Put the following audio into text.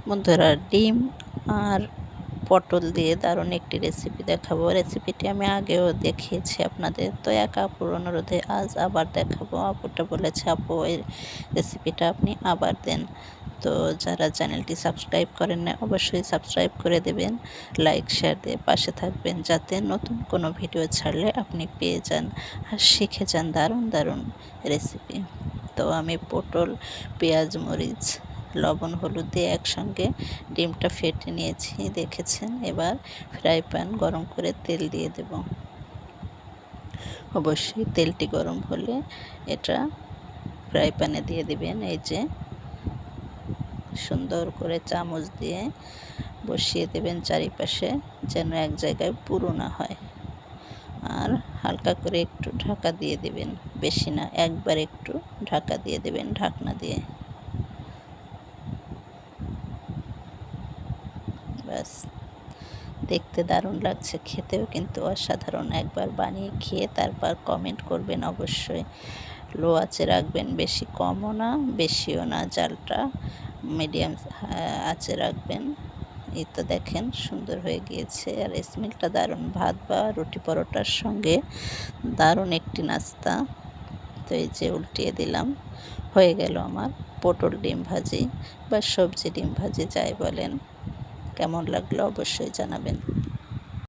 বন্ধুরা, ডিম আর পটল দিয়ে দারুণ একটি রেসিপি দেখাবো। রেসিপিটি আমি আগেও দেখিয়েছি আপনাদের, তো এক আপুর অনুরোধে আজ আবার দেখাবো। আপুটা বলেছে, আপু এই রেসিপিটা আপনি আবার দেন। তো যারা চ্যানেলটি সাবস্ক্রাইব করেন না, অবশ্যই সাবস্ক্রাইব করে দেবেন, লাইক শেয়ার দিয়ে পাশে থাকবেন, যাতে নতুন কোনো ভিডিও ছাড়লে আপনি পেয়ে যান আর শিখে যান দারুণ দারুণ রেসিপি। তো আমি পটল, পেঁয়াজ, মরিচ, লবণ, হলুদ দিয়ে একসঙ্গে ডিমটা ফেটে নিয়েছি, দেখেছেন। এবার ফ্রাই প্যান গরম করে তেল দিয়ে দেব। অবশ্যই তেলটি গরম হলে এটা ফ্রাই প্যানে দিয়ে দিবেন। এই যে সুন্দর করে চামচ দিয়ে বসিয়ে দেবেন চারিপাশে, যেন এক জায়গায় পুরো না হয়। আর হালকা করে একটু ঢাকা দিয়ে দেবেন, বেশি না, একবার একটু ঢাকা দিয়ে দেবেন ঢাকনা দিয়ে। ব্যাস, দেখতে দারুণ লাগছে, খেতেও কিন্তু অসাধারণ। একবার বানিয়ে খেয়ে তারপর কমেন্ট করবেন অবশ্যই। লো আঁচে রাখবেন, বেশি কমও না বেশিও না, জালটা মিডিয়াম আঁচে রাখবেন। এই তো দেখেন সুন্দর হয়ে গিয়েছে, আর স্মেলটা দারুণ। ভাত বা রুটি পরোটার সঙ্গে দারুণ একটি নাস্তা। তো এই যে উল্টিয়ে দিলাম, হয়ে গেল আমার পটল ডিম ভাজি বা সবজি ডিম ভাজি, যাই বলেন। কেমন লাগলো অবশ্যই জানাবেন।